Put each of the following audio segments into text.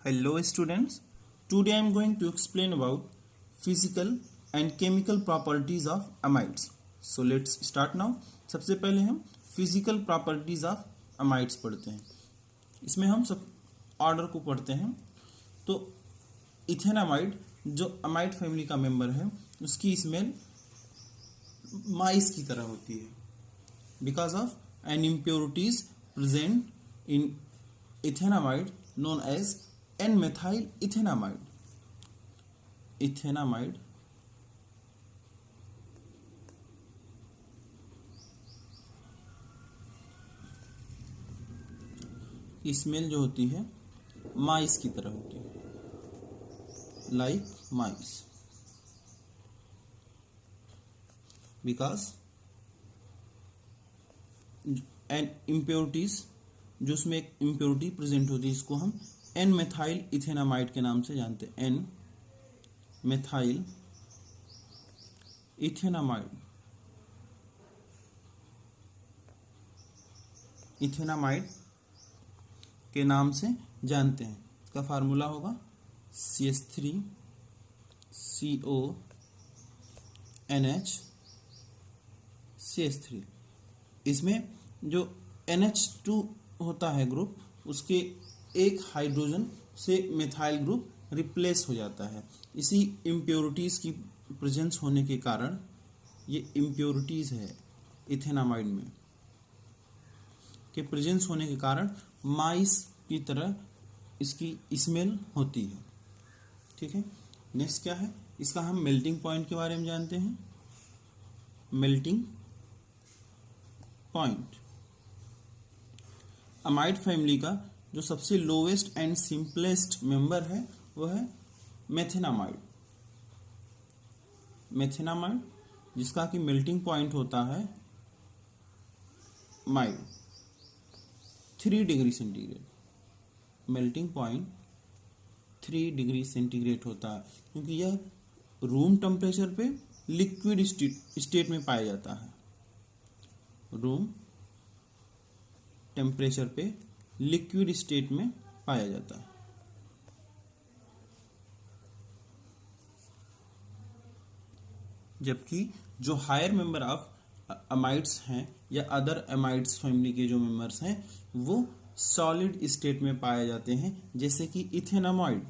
Hello students, today I am going to explain about physical and chemical properties of amides. So let's start now. सबसे पहले हम physical properties of amides पढ़ते हैं. इसमें हम सब ऑर्डर को पढ़ते हैं. तो इथेनामाइड जो अमाइड फैमिली का मेंबर है उसकी स्मेल माइस की तरह होती है because of an impurities present in ethenamide known as N-methyl ethenamide. Ethenamide की स्मेल जो होती है माइस की तरह होती है, like mice, because an impurities जो उसमें एक इम्प्योरिटी प्रेजेंट होती है इसको हम एन मेथाइल इथेनामाइड के नाम से जानते हैं. N methyl ethanamide. इथेनामाइड के नाम से जानते हैं. इसका फार्मूला होगा CH3 CO NH CH3. इसमें जो NH2 होता है ग्रुप, उसके एक हाइड्रोजन से मेथाइल ग्रुप रिप्लेस हो जाता है. इसी इम्प्योरिटीज की प्रेजेंस होने के कारण, ये इम्प्योरिटीज है इथेनामाइड में के प्रेजेंस होने के कारण माइस की तरह इसकी स्मेल होती है. ठीक है. नेक्स्ट क्या है, इसका हम मेल्टिंग पॉइंट के बारे में जानते हैं. मेल्टिंग पॉइंट अमाइड फैमिली का जो सबसे लोवेस्ट एंड सिंपलेस्ट मेंबर है वो है मेथेनामाइड. मेथेनामाइड जिसका कि मेल्टिंग पॉइंट होता है might 3 degree centigrade. Melting point 3 degree centigrade होता है क्योंकि यह रूम टेम्परेचर पे लिक्विड स्टेट में पाया जाता है. रूम टेम्परेचर पे लिक्विड स्टेट में पाया जाता है. जबकि जो हायर मेंबर ऑफ अमाइड्स हैं या अदर अमाइड्स फैमिली के जो मेंबर्स हैं वो सॉलिड स्टेट में पाए जाते हैं, जैसे कि इथेनामाइड.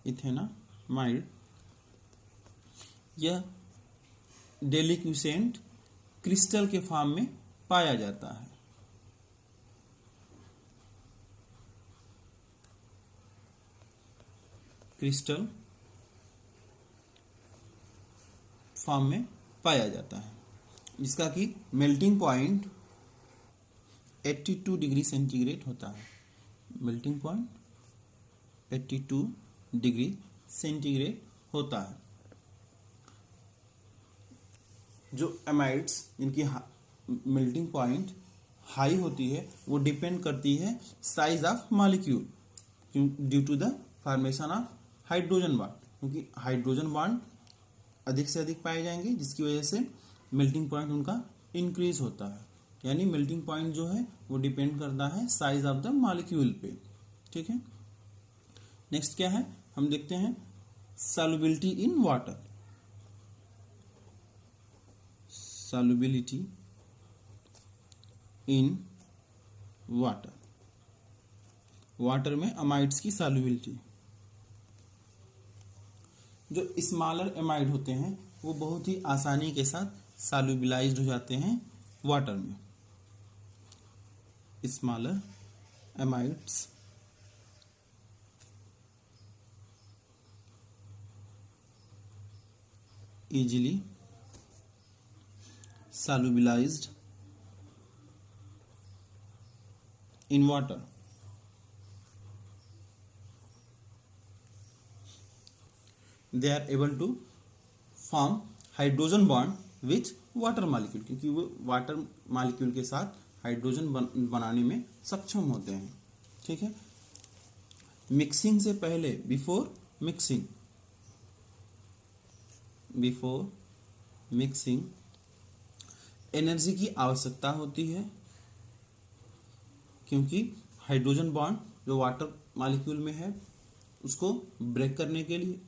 इथेनामाइड यह डेलिक्विसेंट क्रिस्टल के फॉर्म में पाया जाता है. क्रिस्टल फॉर्म में पाया जाता है जिसका कि मेल्टिंग पॉइंट 82 डिग्री सेंटीग्रेड होता है. मेल्टिंग पॉइंट 82 डिग्री सेंटीग्रेड होता है. जो एमाइड्स जिनकी मेल्टिंग पॉइंट हाई होती है वो डिपेंड करती है size of molecule due to the formation of hydrogen bond, क्योंकि हाइड्रोजन बॉन्ड अधिक से अधिक पाए जाएंगे जिसकी वजह से मेल्टिंग पॉइंट उनका इंक्रीज होता है. यानी मेल्टिंग पॉइंट जो है वो डिपेंड करता है साइज ऑफ द मॉलिक्यूल पे. ठीक है. नेक्स्ट क्या है, हम देखते हैं solubility in water. Solubility in water. Water में अमाइड्स की सॉल्युबिलिटी. जो स्मॉलर एमाइड होते हैं वो बहुत ही आसानी के साथ सॉल्युबलाइज्ड हो जाते हैं वाटर में. Smaller amides easily solubilized in water. They are able to form hydrogen bond with water molecule, क्योंकि वो वाटर मॉलिक्यूल के साथ हाइड्रोजन बनाने में सक्षम होते हैं. ठीक है. मिक्सिंग से पहले, बिफोर मिक्सिंग एनर्जी की आवश्यकता होती है क्योंकि हाइड्रोजन बॉन्ड जो वाटर मॉलिक्यूल में है उसको ब्रेक करने के लिए।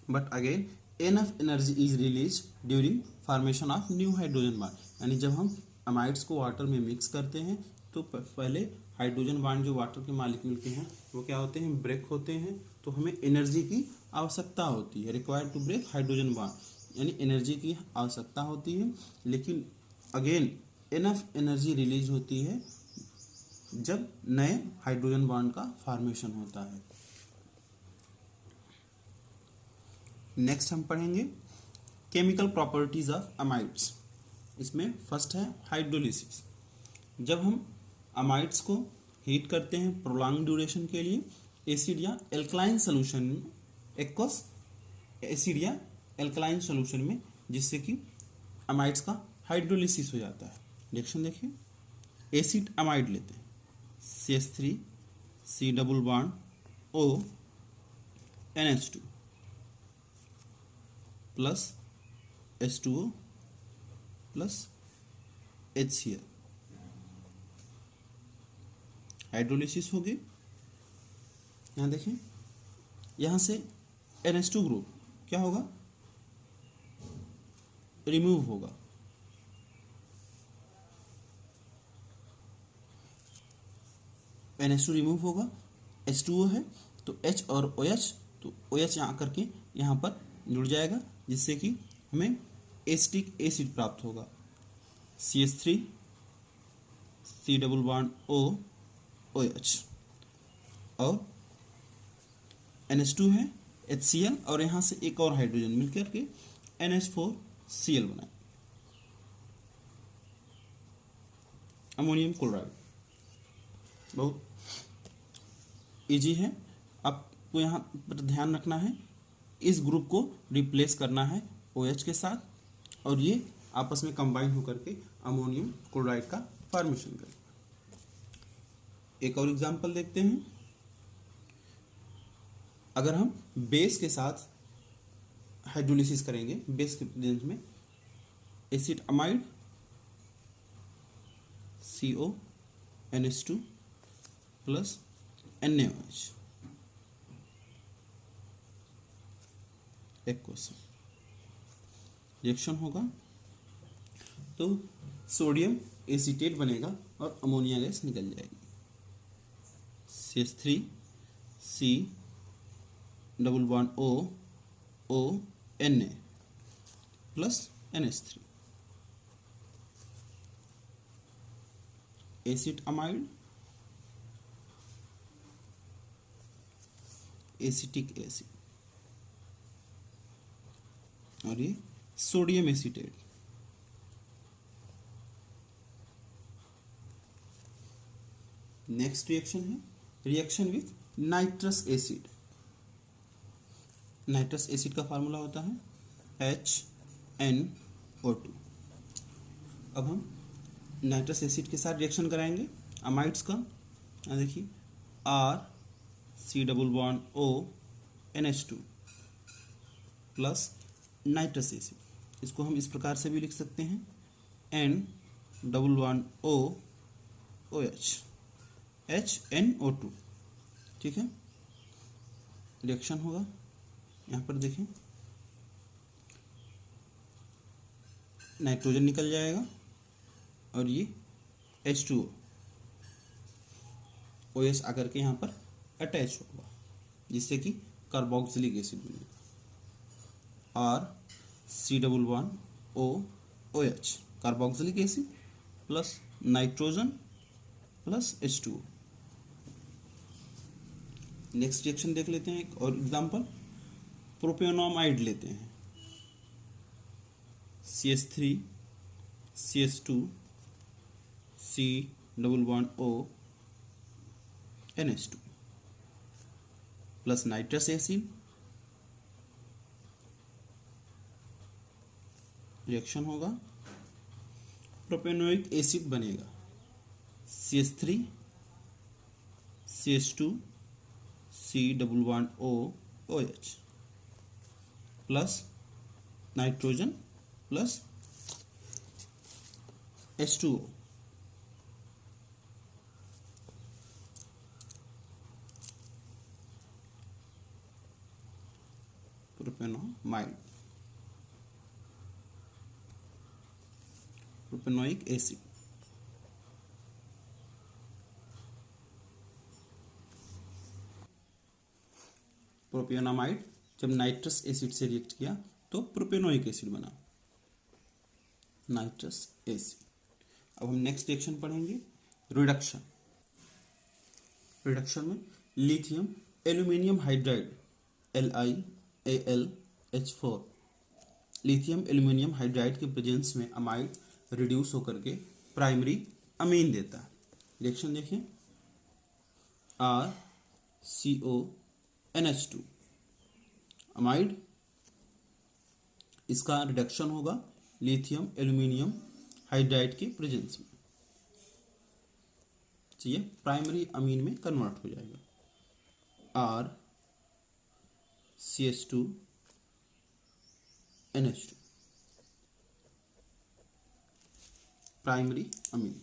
But again enough energy is release during formation of new hydrogen bond, यानी जब हम अमाइड्स को वाटर में मिक्स करते हैं तो पहले हाइड्रोजन बॉन्ड जो वाटर के मॉलिक्यूल के हैं वो क्या होते हैं, ब्रेक होते हैं, तो हमें एनर्जी की आवश्यकता होती है, required to break hydrogen bond, यानी एनर्जी की आवश्यकता होती है। लेकिन अगेन एनफ एनर्जी रिलीज होती है जब नए हाइड्रोजन बॉन्ड का फॉर्मेशन होता है। नेक्स्ट हम पढ़ेंगे केमिकल प्रॉपर्टीज ऑफ अमाइड्स। इसमें फर्स्ट है हाइड्रोलिसिस। जब हम अमाइड्स को हीट करते हैं प्रोलॉन्ग ड्यूरेशन के लिए एसिड या एल्कलाइन सोल्यूशन में, एक्वस एसिड या एल्कलाइन सोल्यूशन में, जिससे कि अमाइड्स का हाइड्रोलिसिस हो जाता है। रिएक्शन देखिए, एसिड अमाइड लेते हैं CH3 C double bond O NH2 plus H2O plus HCl, hydrolysis होगी। यहाँ देखें, यहाँ से NH2 ग्रुप क्या होगा, रिमूव होगा, NH2 रिमूव होगा, H2O है तो H और OH, तो OH यहाँ करके यहाँ पर जुड़ जाएगा, जिससे कि हमें एसिटिक एसिड प्राप्त होगा। CH3 C double bond O OH और NH2 है HCl, और यहाँ से एक और हाइड्रोजन मिलकर के NH4Cl बनाए, अमोनियम क्लोराइड। बहुत इजी है, आपको यहाँ पर ध्यान रखना है, इस ग्रुप को रिप्लेस करना है OH के साथ और ये आपस में कंबाइन होकर के अमोनियम क्लोराइड का फॉर्मेशन करें। एक और एग्जांपल देखते हैं। अगर हम बेस के साथ हाइड्रोलिसिस करेंगे, बेस के प्रेजेंस में acid amide CO NH2 plus NaOH, एक क्वेश्चन रिएक्शन होगा तो सोडियम एसीटेट बनेगा और अमोनिया गैस निकल जाएगी। CH3 C double bond O Na plus NH3, acid amide acetic acid, और ये सोडियम एसीटेट। नेक्स्ट रिएक्शन है reaction with nitrous acid. Nitrous acid का फार्मूला होता है HNO2। अब हम नाइट्रस एसिड के साथ रिएक्शन कराएंगे अमाइड्स का। देखिए C double bond O NH2 plus nitrous acid, इसको हम इस प्रकार से भी लिख सकते हैं N double bond O OH HNO2, ठीक है। रिएक्शन होगा, यहाँ पर देखें नाइट्रोजन निकल जाएगा और ये H2O OH आकर के यहाँ पर अटैच होगा, जिससे कि कार्बोक्सिलिक एसिड बनेगा और C double bond O OH carboxylic acid plus nitrogen plus H2O। Next reaction देख लेते हैं, एक और एग्जांपल प्रोपेनोमाइड लेते हैं CH3 CH2 C double bond O NH2 plus nitrous acid, reaction होगा प्रोपेनोइक एसिड बनेगा CH3 CH2 C double bond O OH plus nitrogen plus H2O, propanamide, propanoic acid. Propanamide जब नाइट्रस एसिड से react किया तो propanoic acid बना, nitrous acid. अब हम next reaction पढ़ेंगे रिडक्शन। रिडक्शन में lithium aluminium hydride LiAlH4, lithium aluminium hydride के प्रेजेंस में अमाइड रिड्यूस होकर के प्राइमरी अमीन देता है। रिएक्शन देखिए, RCONH2 अमाइड, इसका रिडक्शन होगा लिथियम एल्यूमिनियम हाइड्राइड के प्रेजेंस में, तो ये प्राइमरी अमीन में कन्वर्ट हो जाएगा। RCH2NH2 primary amine.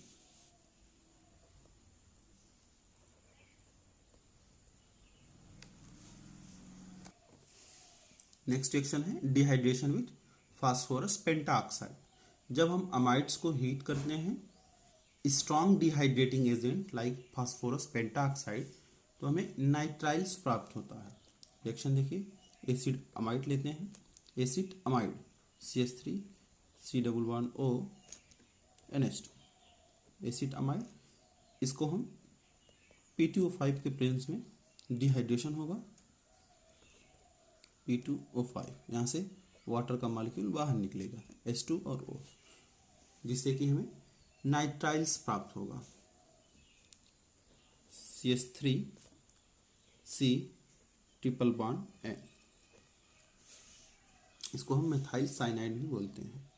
Next reaction है डिहाइड्रेशन विथ फास्फोरस पेंटाऑक्साइड। जब हम अमाइड्स को हीट करते हैं strong dehydrating agent like phosphorus pentoxide, तो हमें नाइट्राइल्स प्राप्त होता है। रिएक्शन देखिए, एसिड अमाइड लेते हैं, acid amide CH3 C++O NH2, acid amide, इसको हम P2O5 के प्रेजेंस में डिहाइड्रेशन होगा, P2O5, यहाँ से वाटर का मॉलिक्यूल बाहर निकलेगा H2 और O, जिससे कि हमें नाइट्राइल्स प्राप्त होगा CH3 C++N, इसको हम मेथाइल साइनाइड भी बोलते हैं।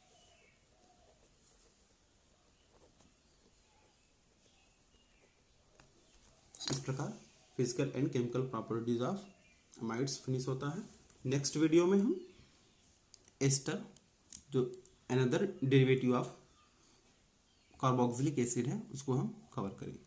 इस प्रकार physical and chemical properties of amides finish होता है। नेक्स्ट वीडियो में हम एस्टर, जो another derivative of carboxylic acid है, उसको हम कवर करेंगे।